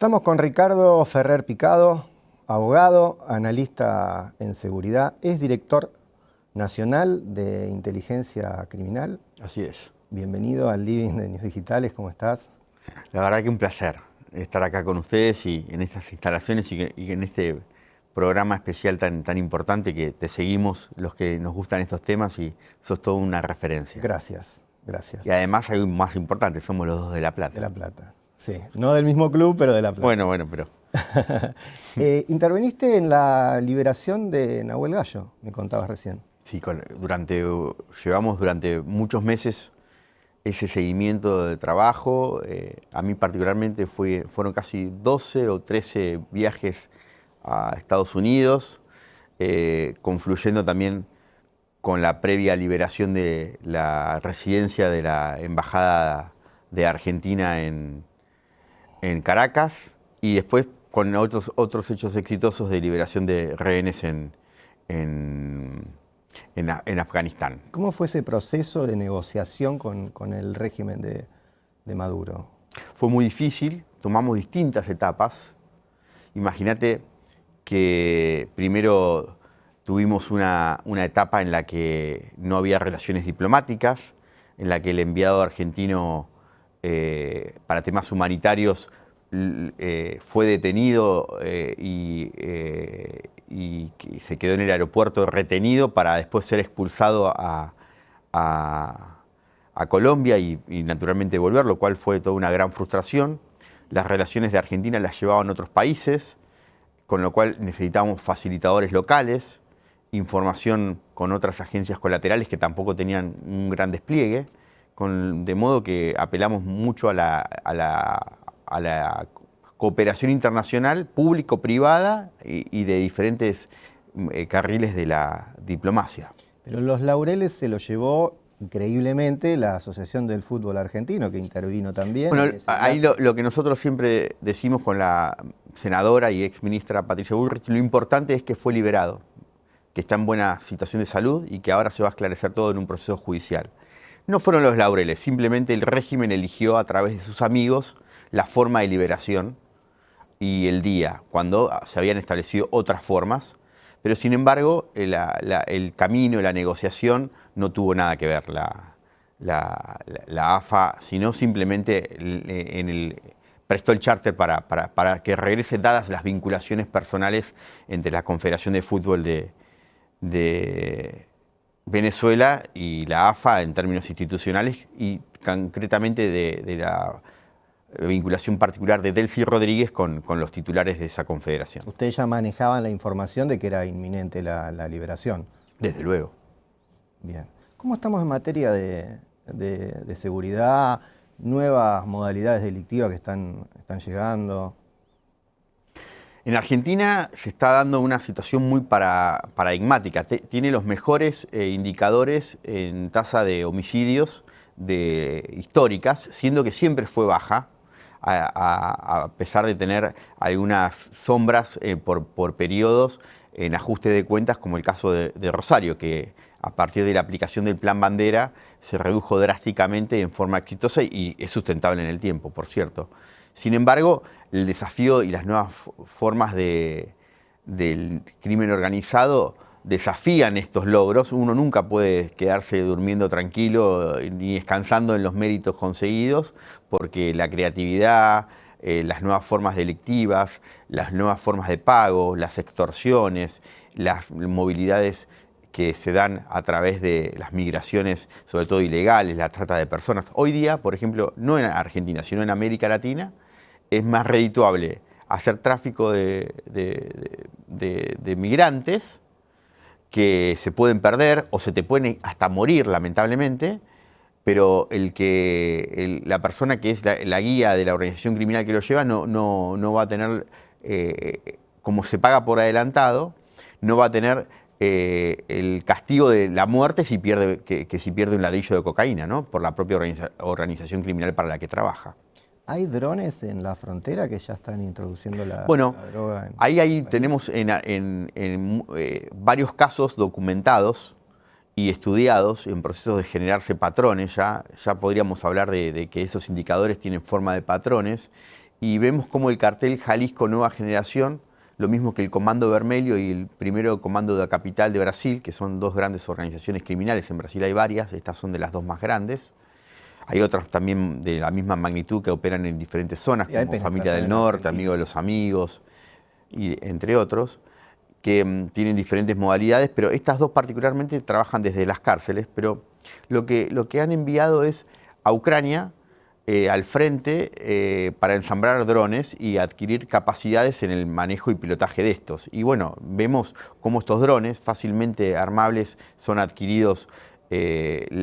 Estamos con Ricardo Ferrer Picado, abogado, analista en seguridad, es director nacional de inteligencia criminal. Así es. Bienvenido al Living de News Digitales, ¿cómo estás? La verdad que un placer estar acá con ustedes y en estas instalaciones y en este programa especial tan importante que te seguimos los que nos gustan estos temas y sos toda una referencia. Gracias, gracias. Y además hay un más importante, somos los dos de La Plata. De La Plata, sí. No del mismo club, pero de La Plata. Bueno, pero... Interveniste en la liberación de Nahuel Gallo, me contabas recién. Sí, llevamos durante muchos meses ese seguimiento de trabajo. A mí particularmente fueron casi 12 o 13 viajes a Estados Unidos, confluyendo también con la previa liberación de la residencia de la Embajada de Argentina en Caracas y después con otros hechos exitosos de liberación de rehenes en Afganistán. ¿Cómo fue ese proceso de negociación con el régimen de Maduro? Fue muy difícil, tomamos distintas etapas. Imagínate que primero tuvimos una etapa en la que no había relaciones diplomáticas, en la que el enviado argentino para temas humanitarios fue detenido y se quedó en el aeropuerto retenido para después ser expulsado a Colombia y naturalmente volver, lo cual fue toda una gran frustración. Las relaciones de Argentina las llevaban otros países, con lo cual necesitábamos facilitadores locales, información con otras agencias colaterales que tampoco tenían un gran despliegue, de modo que apelamos mucho a la cooperación internacional, público-privada y de diferentes carriles de la diplomacia. Pero los laureles se los llevó increíblemente la Asociación del Fútbol Argentino, que intervino también. Bueno, ahí lo que nosotros siempre decimos con la senadora y exministra Patricia Bullrich, lo importante es que fue liberado, que está en buena situación de salud y que ahora se va a esclarecer todo en un proceso judicial. No fueron los laureles, simplemente el régimen eligió a través de sus amigos la forma de liberación y el día, cuando se habían establecido otras formas, pero sin embargo el camino y la negociación no tuvo nada que ver la AFA, sino simplemente prestó el charter para que regrese dadas las vinculaciones personales entre la Confederación de Fútbol de Venezuela y la AFA en términos institucionales y concretamente de la vinculación particular de Delcy Rodríguez con los titulares de esa confederación. Ustedes ya manejaban la información de que era inminente la liberación. Desde luego. Bien. ¿Cómo estamos en materia de seguridad? Nuevas modalidades delictivas que están llegando. En Argentina se está dando una situación muy paradigmática. Tiene los mejores indicadores en tasa de homicidios históricas, siendo que siempre fue baja, a pesar de tener algunas sombras por periodos en ajuste de cuentas, como el caso de Rosario, que a partir de la aplicación del Plan Bandera se redujo drásticamente en forma exitosa y es sustentable en el tiempo, por cierto. Sin embargo, el desafío y las nuevas formas del crimen organizado desafían estos logros. Uno nunca puede quedarse durmiendo tranquilo ni descansando en los méritos conseguidos, porque la creatividad, las nuevas formas delictivas, las nuevas formas de pago, las extorsiones, las movilidades que se dan a través de las migraciones, sobre todo ilegales, la trata de personas. Hoy día, por ejemplo, no en Argentina, sino en América Latina, es más redituable hacer tráfico de migrantes que se pueden perder o se te pueden hasta morir, lamentablemente, pero la persona que es la guía de la organización criminal que lo lleva no va a tener, como se paga por adelantado, no va a tener el castigo de la muerte si pierde un ladrillo de cocaína, ¿no? Por la propia organización criminal para la que trabaja. ¿Hay drones en la frontera que ya están introduciendo la droga? Ahí tenemos varios casos documentados y estudiados en procesos de generarse patrones. Ya podríamos hablar de que esos indicadores tienen forma de patrones y vemos cómo el cartel Jalisco Nueva Generación, lo mismo que el Comando Vermelho y el primero Comando da Capital de Brasil, que son dos grandes organizaciones criminales, en Brasil hay varias, estas son de las dos más grandes. Hay otras también de la misma magnitud que operan en diferentes zonas, como Familia del Norte, Amigos de los Amigos, y entre otros, que tienen diferentes modalidades, pero estas dos particularmente trabajan desde las cárceles, pero lo que han enviado es a Ucrania, al frente, para ensamblar drones y adquirir capacidades en el manejo y pilotaje de estos. Y bueno, vemos cómo estos drones, fácilmente armables, son adquiridos.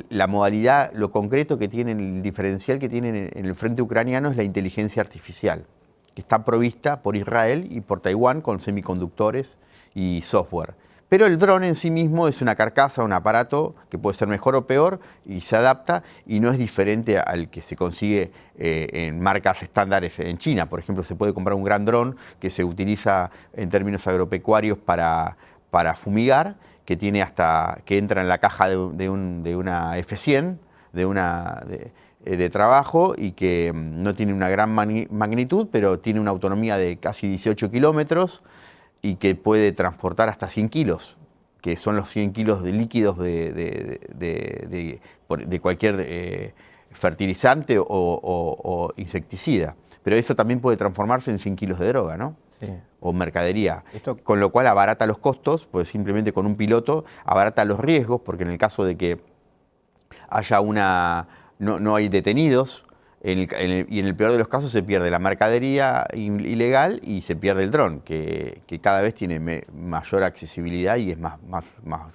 La modalidad, lo concreto que tienen, el diferencial que tienen en el frente ucraniano es la inteligencia artificial, que está provista por Israel y por Taiwán con semiconductores y software. Pero el dron en sí mismo es una carcasa, un aparato que puede ser mejor o peor y se adapta y no es diferente al que se consigue en marcas estándares en China. Por ejemplo, se puede comprar un gran dron que se utiliza en términos agropecuarios para fumigar, que entra en la caja de una F100, de trabajo y que no tiene una gran magnitud, pero tiene una autonomía de casi 18 kilómetros y que puede transportar hasta 100 kilos, que son los 100 kilos de líquidos de cualquier fertilizante o insecticida. Pero eso también puede transformarse en 100 kilos de droga, ¿no? Sí. O mercadería. Con lo cual abarata los costos, pues simplemente con un piloto abarata los riesgos, porque en el caso de que haya no hay detenidos, y en el peor de los casos se pierde la mercadería ilegal y se pierde el dron, que cada vez tiene mayor accesibilidad y es más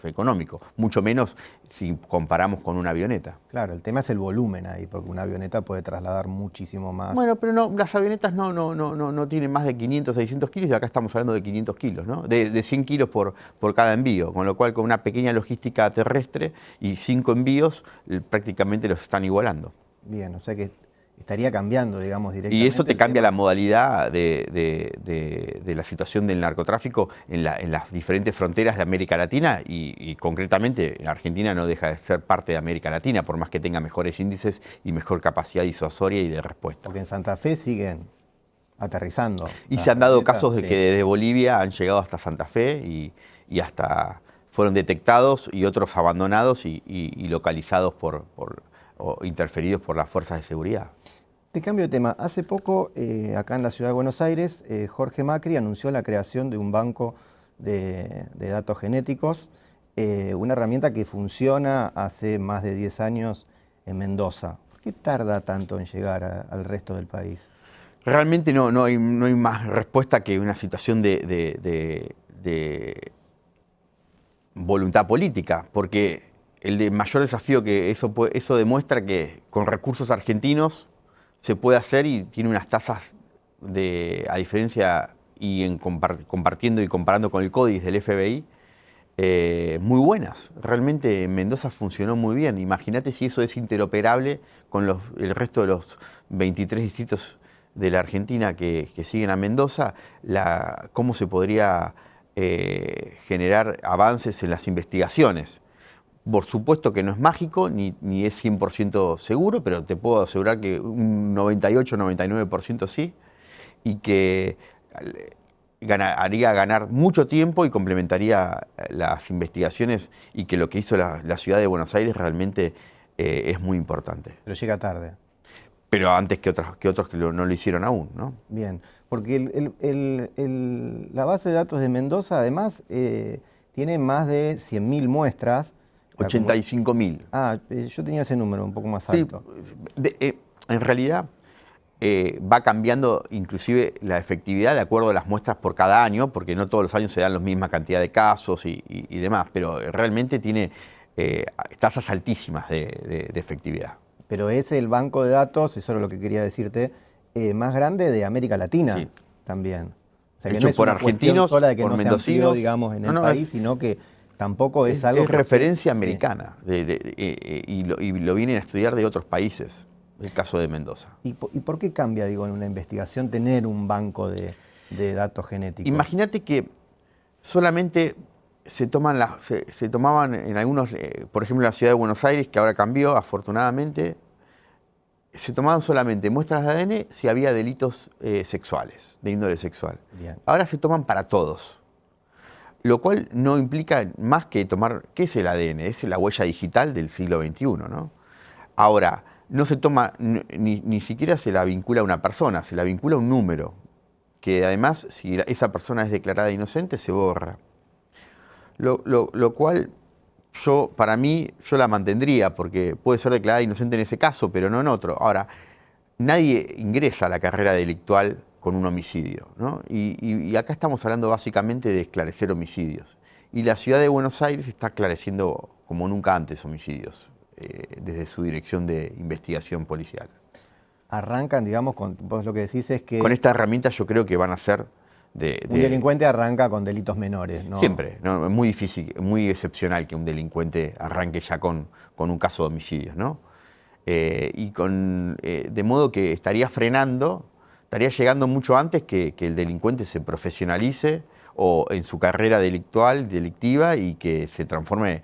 económico, mucho menos si comparamos con una avioneta. Claro, el tema es el volumen ahí, porque una avioneta puede trasladar muchísimo más. Bueno, pero no, las avionetas no tienen más de 500, 600 kilos y acá estamos hablando de 500 kilos, ¿no? De 100 kilos por cada envío, con lo cual con una pequeña logística terrestre y 5 envíos prácticamente los están igualando. Bien, o sea que estaría cambiando, digamos, directamente. Y eso te cambia la modalidad de la situación del narcotráfico en las diferentes fronteras de América Latina y concretamente Argentina no deja de ser parte de América Latina, por más que tenga mejores índices y mejor capacidad disuasoria y de respuesta. Porque en Santa Fe siguen aterrizando. Y se han dado casos de que desde Bolivia han llegado hasta Santa Fe y hasta fueron detectados y otros abandonados y localizados o interferidos por las fuerzas de seguridad. Te cambio de tema. Hace poco, acá en la ciudad de Buenos Aires, Jorge Macri anunció la creación de un banco de datos genéticos, una herramienta que funciona hace más de 10 años en Mendoza. ¿Por qué tarda tanto en llegar al resto del país? Realmente no hay más respuesta que una situación de voluntad política, porque el mayor desafío que eso demuestra que con recursos argentinos se puede hacer y tiene unas tasas a diferencia y compartiendo y comparando con el CODIS del FBI, muy buenas. Realmente en Mendoza funcionó muy bien. Imagínate si eso es interoperable con el resto de los 23 distritos de la Argentina que siguen a Mendoza, cómo se podría generar avances en las investigaciones. Por supuesto que no es mágico, ni es 100% seguro, pero te puedo asegurar que un 98-99% sí, y que haría ganar mucho tiempo y complementaría las investigaciones y que lo que hizo la ciudad de Buenos Aires realmente es muy importante. Pero llega tarde. Pero antes que otros que no lo hicieron aún, ¿no? Bien, porque la base de datos de Mendoza además tiene más de 100.000 muestras. 85.000. Yo tenía ese número un poco más alto. Sí, en realidad va cambiando inclusive la efectividad de acuerdo a las muestras por cada año, porque no todos los años se dan la misma cantidad de casos y demás, pero realmente tiene tasas altísimas de efectividad. Pero es el banco de datos, eso es lo que quería decirte, más grande de América Latina, sí. También. O sea, que hecho no es por una argentinos, sola de que por no mendocinos, se amplió, digamos, en el país, sino que tampoco es algo... Es referencia americana, y lo vienen a estudiar de otros países, el caso de Mendoza. ¿Y por qué cambia, digo, en una investigación tener un banco de datos genéticos? Imagínate que solamente se tomaban en algunos, por ejemplo en la ciudad de Buenos Aires, que ahora cambió afortunadamente, se tomaban solamente muestras de ADN si había delitos sexuales, de índole sexual. Bien. Ahora se toman para todos. Lo cual no implica más que tomar, ¿qué es el ADN? Es la huella digital del siglo XXI, ¿no? Ahora, no se toma, ni siquiera se la vincula a una persona, se la vincula a un número, que además, si esa persona es declarada inocente, se borra. Lo cual, para mí, yo la mantendría, porque puede ser declarada inocente en ese caso, pero no en otro. Ahora, nadie ingresa a la carrera delictual con un homicidio, ¿no? Y acá estamos hablando básicamente de esclarecer homicidios. Y la ciudad de Buenos Aires está esclareciendo como nunca antes homicidios, desde su dirección de investigación policial. Arrancan, digamos, vos lo que decís es que... Con esta herramienta yo creo que van a ser un delincuente arranca con delitos menores, ¿no? Siempre, ¿no? Es muy difícil, muy excepcional que un delincuente arranque ya con un caso de homicidios, ¿no? De modo que estaría llegando mucho antes que el delincuente se profesionalice o en su carrera delictiva y que se transforme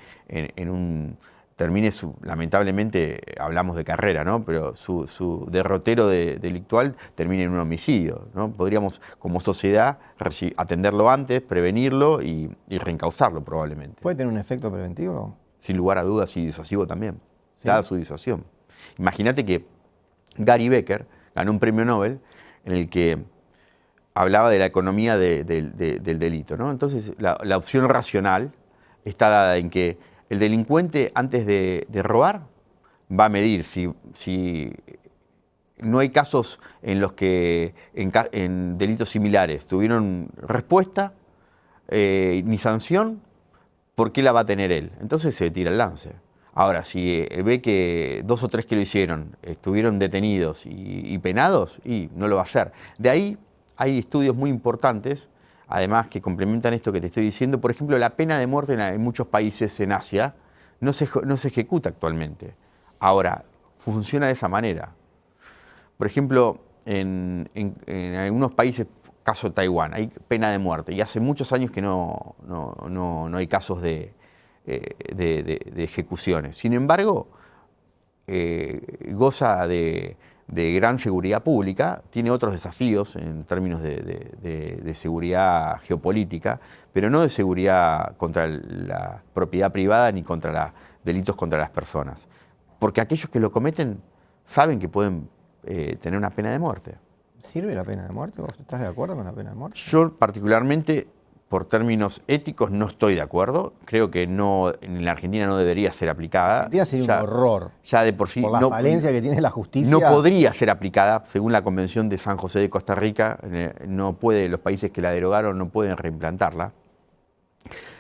lamentablemente hablamos de carrera, ¿no? Pero su derrotero delictual termine en un homicidio, ¿no? Podríamos como sociedad atenderlo antes, prevenirlo y reencauzarlo probablemente. ¿Puede tener un efecto preventivo? Sin lugar a dudas y disuasivo también, ¿Sí? Dada su disuasión. Imagínate que Gary Becker ganó un premio Nobel en el que hablaba de la economía del delito, ¿no? Entonces, la opción racional está dada en que el delincuente, antes de robar, va a medir si no hay casos en los que en delitos similares tuvieron respuesta ni sanción, ¿por qué la va a tener él? Entonces se tira el lance. Ahora, si ve que 2 o 3 que lo hicieron estuvieron detenidos y penados, y no lo va a hacer. De ahí hay estudios muy importantes, además que complementan esto que te estoy diciendo. Por ejemplo, la pena de muerte en muchos países en Asia no se ejecuta actualmente. Ahora, funciona de esa manera. Por ejemplo, en algunos países, caso Taiwán, hay pena de muerte y hace muchos años que no hay casos de ejecuciones. Sin embargo, goza de gran seguridad pública, tiene otros desafíos en términos de seguridad geopolítica, pero no de seguridad contra la propiedad privada ni contra delitos contra las personas. Porque aquellos que lo cometen saben que pueden tener una pena de muerte. ¿Sirve la pena de muerte? ¿Vos estás de acuerdo con la pena de muerte? Yo particularmente, por términos éticos, no estoy de acuerdo. Creo que en la Argentina no debería ser aplicada. Argentina sería un horror. Ya de por sí. Por la falencia que tiene la justicia. No podría ser aplicada, según la Convención de San José de Costa Rica. Los países que la derogaron no pueden reimplantarla.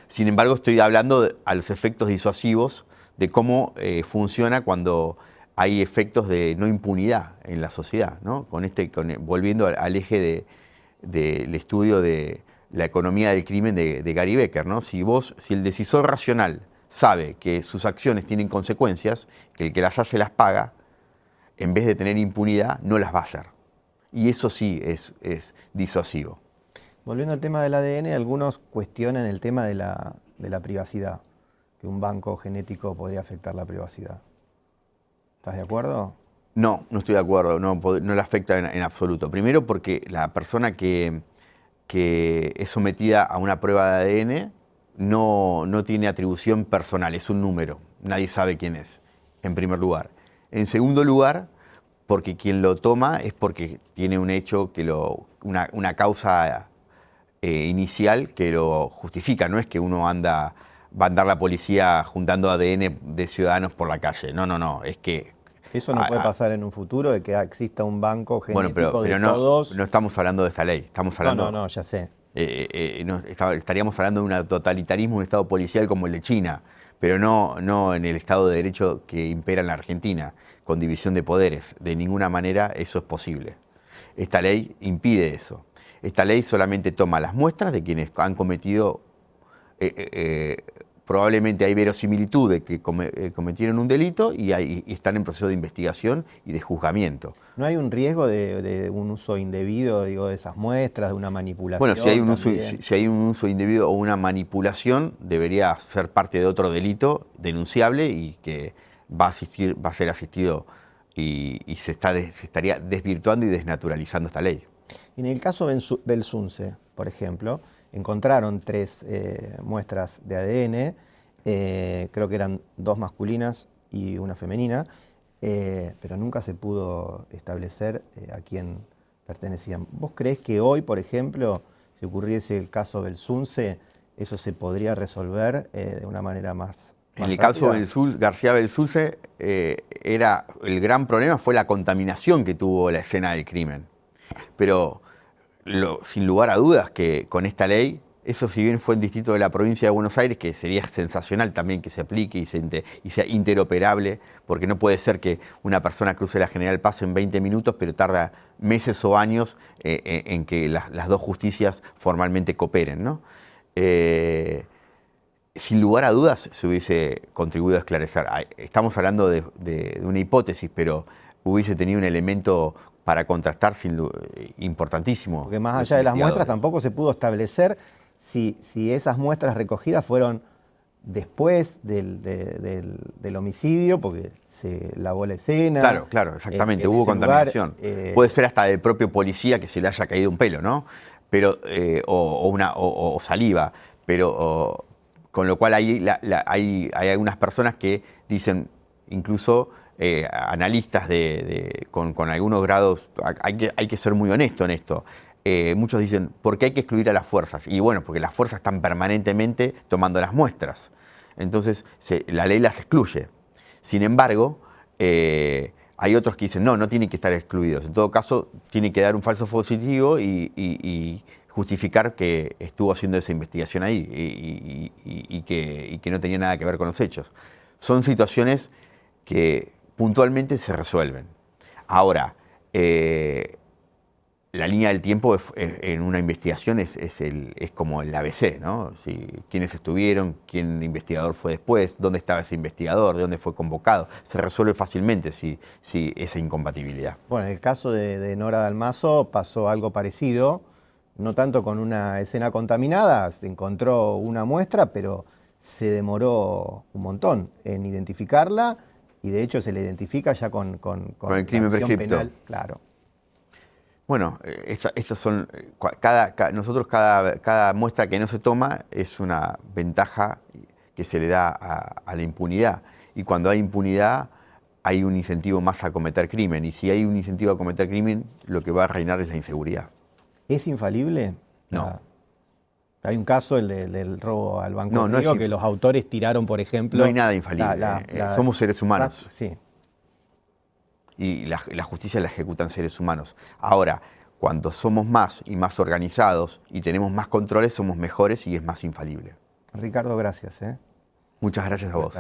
Sin embargo, estoy hablando a los efectos disuasivos de cómo funciona cuando hay efectos de no impunidad en la sociedad, ¿no? Volviendo al eje del estudio de la economía del crimen de Gary Becker, ¿no? Si el decisor racional sabe que sus acciones tienen consecuencias, que el que las hace las paga, en vez de tener impunidad, no las va a hacer. Y eso sí es disuasivo. Volviendo al tema del ADN, algunos cuestionan el tema de la privacidad, que un banco genético podría afectar la privacidad. ¿Estás de acuerdo? No estoy de acuerdo, no le afecta en absoluto. Primero porque la persona que es sometida a una prueba de ADN no tiene atribución personal, es un número, nadie sabe quién es, en primer lugar. En segundo lugar, porque quien lo toma es porque tiene un hecho, una causa inicial que lo justifica, no es que uno va a andar la policía juntando ADN de ciudadanos por la calle, no, es que... Eso no puede pasar en un futuro, de que exista un banco genético de todos. No estamos hablando de esta ley, estamos hablando... No, ya sé. Estaríamos hablando de un totalitarismo, un estado policial como el de China, pero no en el Estado de Derecho que impera en la Argentina, con división de poderes. De ninguna manera eso es posible. Esta ley impide eso. Esta ley solamente toma las muestras de quienes han cometido... probablemente hay verosimilitud de que cometieron un delito y están en proceso de investigación y de juzgamiento. ¿No hay un riesgo de un uso indebido, de esas muestras, de una manipulación? Bueno, si hay un uso indebido o una manipulación, debería ser parte de otro delito denunciable y que va a ser asistido y se estaría desvirtuando y desnaturalizando esta ley. En el caso Belsunce, por ejemplo, encontraron 3 muestras de ADN, creo que eran 2 masculinas y una femenina, pero nunca se pudo establecer a quién pertenecían. ¿Vos creés que hoy, por ejemplo, si ocurriese el caso Belsunce, eso se podría resolver de una manera más En el rápida? caso García Belsunce, el gran problema fue la contaminación que tuvo la escena del crimen. Pero sin lugar a dudas que con esta ley, eso si bien fue en distrito de la provincia de Buenos Aires, que sería sensacional también que se aplique y sea interoperable, porque no puede ser que una persona cruce la General Paz en 20 minutos, pero tarda meses o años en que las dos justicias formalmente cooperen, ¿no? Sin lugar a dudas se hubiese contribuido a esclarecer. Estamos hablando de una hipótesis, pero hubiese tenido un elemento para contrastar importantísimo. Porque más allá de las muestras tampoco se pudo establecer si esas muestras recogidas fueron después del homicidio, porque se lavó la escena. Claro, exactamente, hubo contaminación. Puede ser hasta del propio policía que se le haya caído un pelo, ¿no? Pero, o saliva, pero con lo cual hay algunas personas que dicen, incluso analistas con algunos grados, hay que ser muy honesto en esto. Muchos dicen, ¿por qué hay que excluir a las fuerzas? Y bueno, porque las fuerzas están permanentemente tomando las muestras. Entonces, la ley las excluye. Sin embargo, hay otros que dicen, no tienen que estar excluidos. En todo caso, tienen que dar un falso positivo y justificar que estuvo haciendo esa investigación ahí y que no tenía nada que ver con los hechos. Son situaciones que puntualmente se resuelven. Ahora, la línea del tiempo en una investigación es como el ABC, ¿no? Quiénes estuvieron, quién investigador fue después, dónde estaba ese investigador, de dónde fue convocado. Se resuelve fácilmente esa incompatibilidad. Bueno, en el caso de Nora Dalmazo pasó algo parecido, no tanto con una escena contaminada, se encontró una muestra, pero se demoró un montón en identificarla y de hecho se la identifica ya con el crimen prescripto. Penal, claro. Bueno, estos son, nosotros cada muestra que no se toma es una ventaja que se le da a la impunidad. Y cuando hay impunidad hay un incentivo más a cometer crimen. Y si hay un incentivo a cometer crimen, lo que va a reinar es la inseguridad. ¿Es infalible? No. Hay un caso, el del robo al Banco No Río, que los autores tiraron, por ejemplo... No hay nada infalible. Somos seres humanos. Sí. Y la justicia la ejecutan seres humanos. Ahora, cuando somos más y más organizados y tenemos más controles, somos mejores y es más infalible. Ricardo, gracias. Muchas gracias a vos.